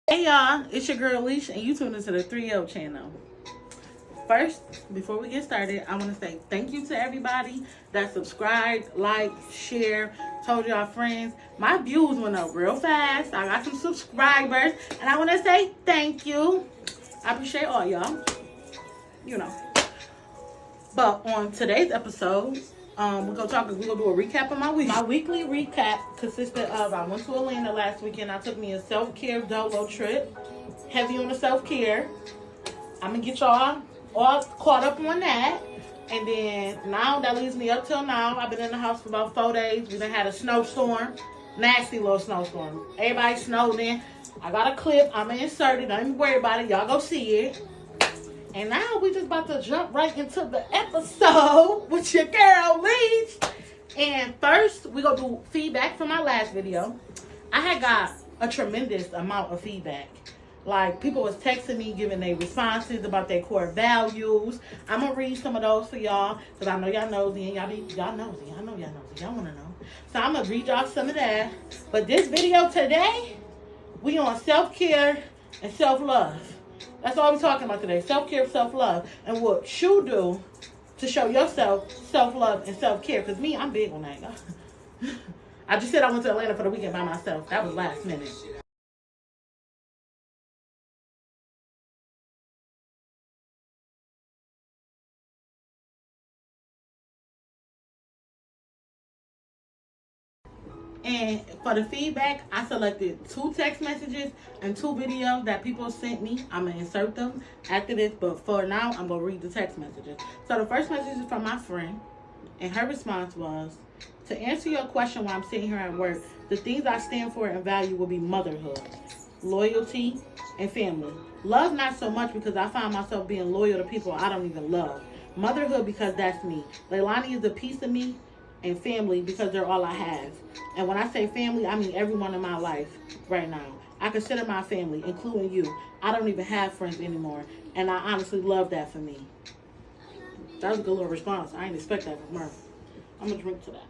Hey y'all, it's your girl Leash and you tuned into the 3O channel. First, before we get started, I want to say thank you to everybody that subscribed, liked, shared, told y'all friends. My views went up real fast. I got some subscribers and I want to say thank you. I appreciate all y'all. You know. But on today's episode, we're gonna do a recap of my week. My weekly recap consisted of I went to Atlanta last weekend. I took me a self-care dolo trip, heavy on the self-care. I'm gonna get y'all all caught up on that, and then now that leaves me up till now. I've been in the house for about 4 days. We done had a snowstorm, nasty little snowstorm. Everybody snowed in. I got a clip. I'm gonna insert it. Don't even worry about it. Y'all go see it. And now we just about to jump right into the episode with your girl, Leach. And first, we gonna do feedback from my last video. I had got a tremendous amount of feedback. Like, people was texting me, giving their responses about their core values. I'm gonna read some of those for y'all, because I know y'all nosy, and y'all nosy. I know y'all nosy. Y'all wanna know. So I'm gonna read y'all some of that. But this video today, we on self-care and self-love. That's all we're talking about today. Self-care, self-love. And what you do to show yourself self-love and self-care. Because me, I'm big on that. I just said I went to Atlanta for the weekend by myself. That was last minute. And for the feedback, I selected 2 text messages and 2 videos that people sent me. I'm going to insert them after this, but for now, I'm going to read the text messages. So the first message is from my friend, and her response was, to answer your question while I'm sitting here at work, the things I stand for and value will be motherhood, loyalty, and family. Love, not so much, because I find myself being loyal to people I don't even love. Motherhood, because that's me. Leilani is a piece of me. And family, because they're all I have. And when I say family, I mean everyone in my life right now. I consider my family, including you. I don't even have friends anymore. And I honestly love that for me. That was a good little response. I didn't expect that from her. I'm going to drink to that.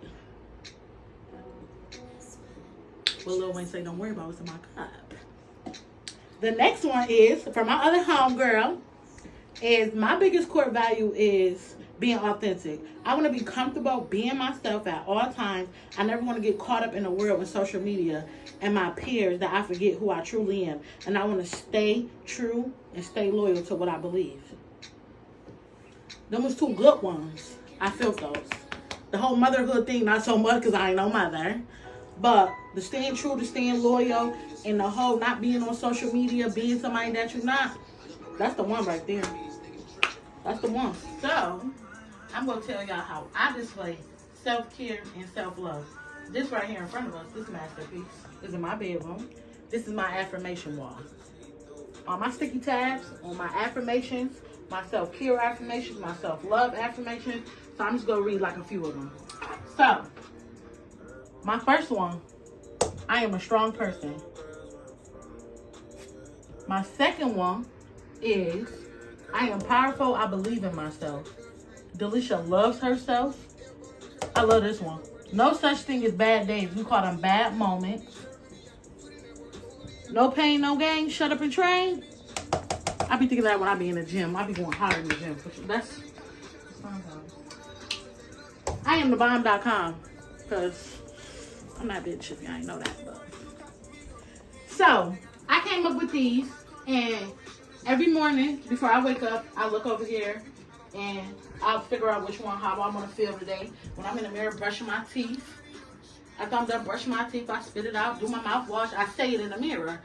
What Lil Wayne say, don't worry about what's in my cup. The next one is, for my other homegirl, is my biggest core value is being authentic. I want to be comfortable being myself at all times. I never want to get caught up in the world with social media and my peers that I forget who I truly am. And I want to stay true and stay loyal to what I believe. Them was 2 good ones. I felt those. The whole motherhood thing, not so much because I ain't no mother. But the staying true, the staying loyal, and the whole not being on social media, being somebody that you're not, that's the one right there. That's the one. So, I'm going to tell y'all how I display self-care and self-love. This right here in front of us, this masterpiece, is in my bedroom. This is my affirmation wall. On my sticky tabs, on my affirmations, my self-care affirmations, my self-love affirmations. So, I'm just going to read like a few of them. So, my first one, I am a strong person. My second one is, I am powerful. I believe in myself. Delisha loves herself. I love this one. No such thing as bad days. We call them bad moments. No pain, no gain. Shut up and train. I be thinking that when I be in the gym. I be going hard in the gym. That's I am the bomb.com. Because I'm not bitch if y'all ain't know that. But. So, I came up with these. And every morning, before I wake up, I look over here and I'll figure out how I'm going to feel today. When I'm in the mirror brushing my teeth, after I'm done brushing my teeth, I spit it out, do my mouthwash, I say it in the mirror.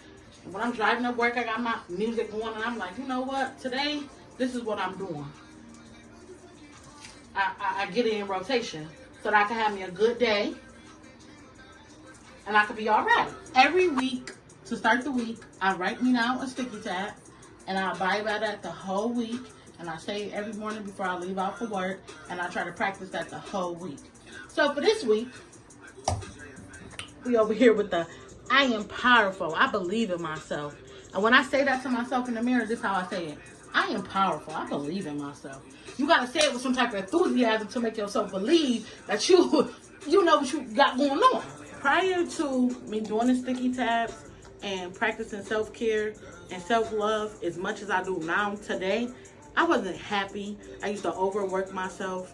And when I'm driving to work, I got my music going and I'm like, you know what? Today, this is what I'm doing. I get it in rotation so that I can have me a good day and I can be all right. Every week, to start the week, I write me down a sticky tab. And I abide by that the whole week. And I say it every morning before I leave out for work. And I try to practice that the whole week. So for this week, we over here with the, I am powerful. I believe in myself. And when I say that to myself in the mirror, this is how I say it. I am powerful. I believe in myself. You got to say it with some type of enthusiasm to make yourself believe that you know what you got going on. Prior to me doing the sticky tabs and practicing self-care and self-love as much as I do now today, I wasn't happy. I used to overwork myself,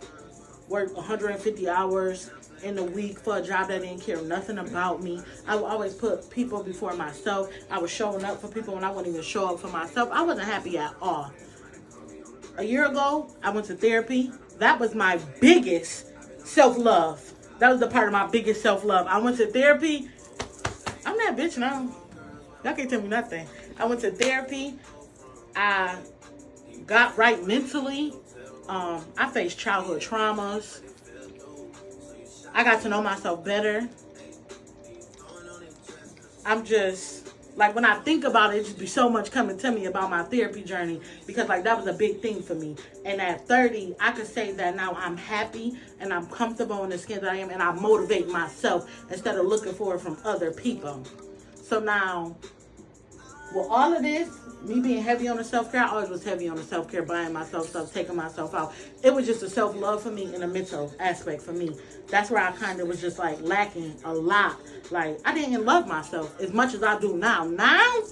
work 150 hours in a week for a job that didn't care nothing about me. I would always put people before myself. I was showing up for people when I wouldn't even show up for myself. I wasn't happy at all. A year ago, I went to therapy. That was my biggest self-love. That was the part of my biggest self-love. I went to therapy. I'm that bitch now. Y'all can't tell me nothing. I went to therapy. I got right mentally. I faced childhood traumas. I got to know myself better. I'm just, like, when I think about it, it just be so much coming to me about my therapy journey, because, like, that was a big thing for me. And at 30, I could say that now I'm happy and I'm comfortable in the skin that I am, and I motivate myself instead of looking for it from other people. So now, with all of this, me being heavy on the self-care, I always was heavy on the self-care, buying myself stuff, taking myself out. It was just a self-love for me and a mental aspect for me. That's where I kind of was just like lacking a lot. Like, I didn't love myself as much as I do now. Now,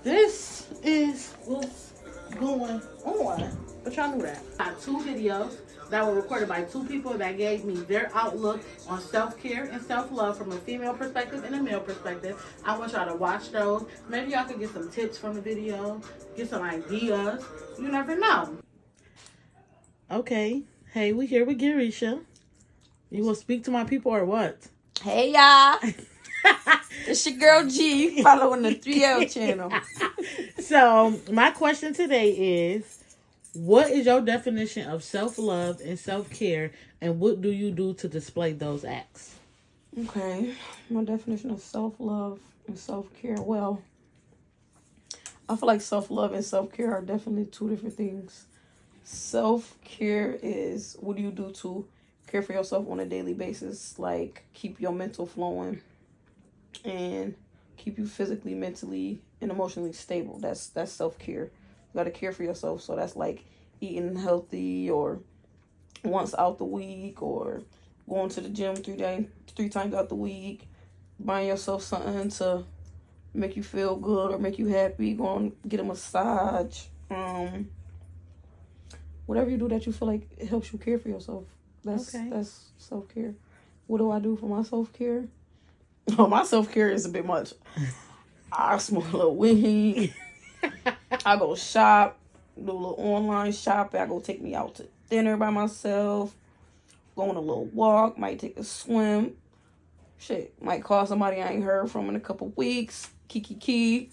this is what's going on. But y'all knew that. I got 2 videos that were recorded by 2 people that gave me their outlook on self-care and self-love from a female perspective and a male perspective. I want y'all to watch those. Maybe y'all could get some tips from the video, get some ideas. You never know. Okay. Hey, we here with Careeeee. You will speak to my people or what? Hey, y'all. It's your girl G following the 3L channel. So, my question today is, what is your definition of self-love and self-care, and what do you do to display those acts? Okay, my definition of self-love and self-care. Well, I feel like self-love and self-care are definitely 2 different things. Self-care is what do you do to care for yourself on a daily basis, like keep your mental flowing and keep you physically, mentally, and emotionally stable. That's self-care. You got to care for yourself. So that's like eating healthy, or once out the week, or going to the gym 3 times out the week, buying yourself something to make you feel good or make you happy, go and get a massage, whatever you do that you feel like it helps you care for yourself. That's self-care. What do I do for my self-care? Oh, my self-care is a bit much. I smoke a little weed. I go shop, do a little online shopping. I go take me out to dinner by myself. Go on a little walk. Might take a swim. Shit, might call somebody I ain't heard from in a couple weeks. Kiki.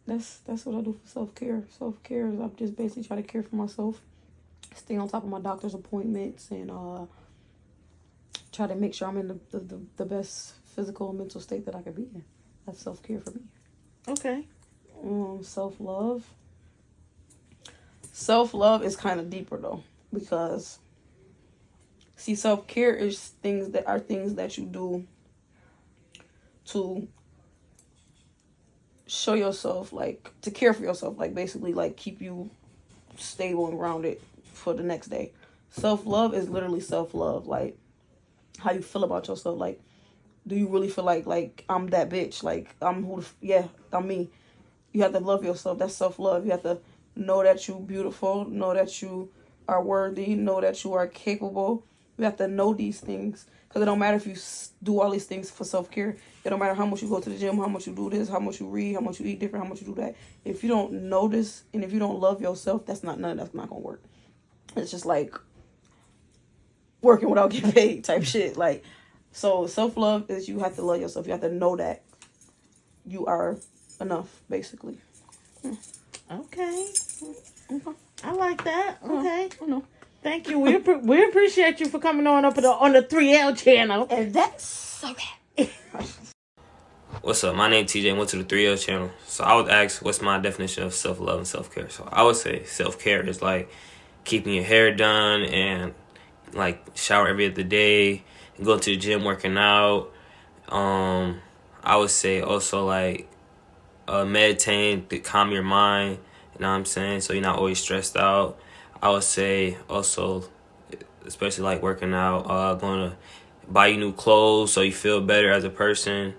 That's what I do for self-care. Self-care is I just basically try to care for myself. Stay on top of my doctor's appointments and try to make sure I'm in the best physical and mental state that I could be in. That's self-care for me. Okay. Self-love. Self-love is kind of deeper though, because see, self-care is things that you do to show yourself, like to care for yourself, like basically like keep you stable and grounded for the next day. Self-love is literally self-love, like how you feel about yourself. Like, do you really feel like I'm that bitch? Like, I'm I'm me. You have to love yourself. That's self-love. You have to know that you're beautiful, know that you are worthy, know that you are capable. You have to know these things, because it don't matter if you do all these things for self-care. It don't matter how much you go to the gym, how much you do this, how much you read, how much you eat different, how much you do that. If you don't know this and if you don't love yourself, that's not gonna work. It's just like working without getting paid type shit. Like, so self-love is you have to love yourself. You have to know that you are enough, basically. Okay. I like that. Okay. I know. Thank you. We appreciate you for coming on up on the 3L channel. And that's so bad. What's up? My name TJ and went to the 3L channel. So I was asked, what's my definition of self-love and self-care? So I would say self-care is like keeping your hair done and like shower every other day, and go to the gym, working out. I would say also like meditating to calm your mind, you know what I'm saying? So you're not always stressed out. I would say also, especially like working out, going to buy you new clothes so you feel better as a person.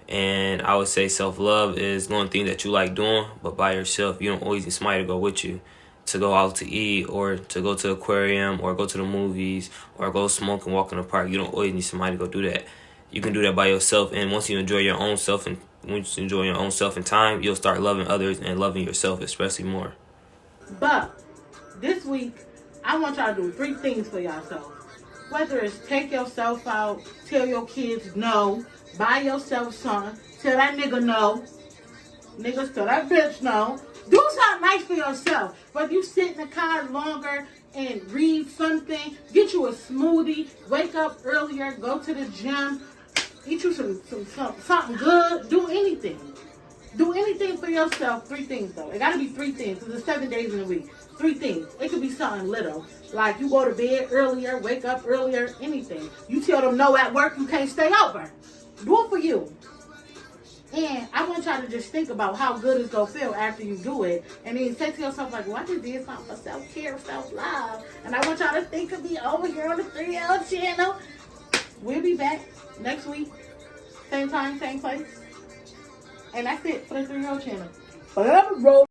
And I would say self-love is doing things that you like doing, but by yourself. You don't always need somebody to go with you, to go out to eat, or to go to the aquarium, or go to the movies, or go smoke and walk in the park. You don't always need somebody to go do that. You can do that by yourself, and once you enjoy your own self, and once you enjoy your own self in time, you'll start loving others and loving yourself especially more. But this week, I want y'all to do 3 things for yourself. Whether it's take yourself out, tell your kids no, buy yourself something, tell that nigga no, niggas tell that bitch no. Do something nice for yourself. Whether you sit in the car longer and read something, get you a smoothie, wake up earlier, go to the gym, eat you something good, do anything. Do anything for yourself. 3 things though. It gotta be 3 things because it's 7 days in a week. 3 things. It could be something little. Like you go to bed earlier, wake up earlier, anything. You tell them no at work, you can't stay over. Do it for you. And I want y'all to just think about how good it's gonna feel after you do it. And then say to yourself, like, well, I just did something for self-care, self-love. And I want y'all to think of me over here on the 3L channel. We'll be back next week. Same time, same place. And that's it for the 3L channel. Forever roll.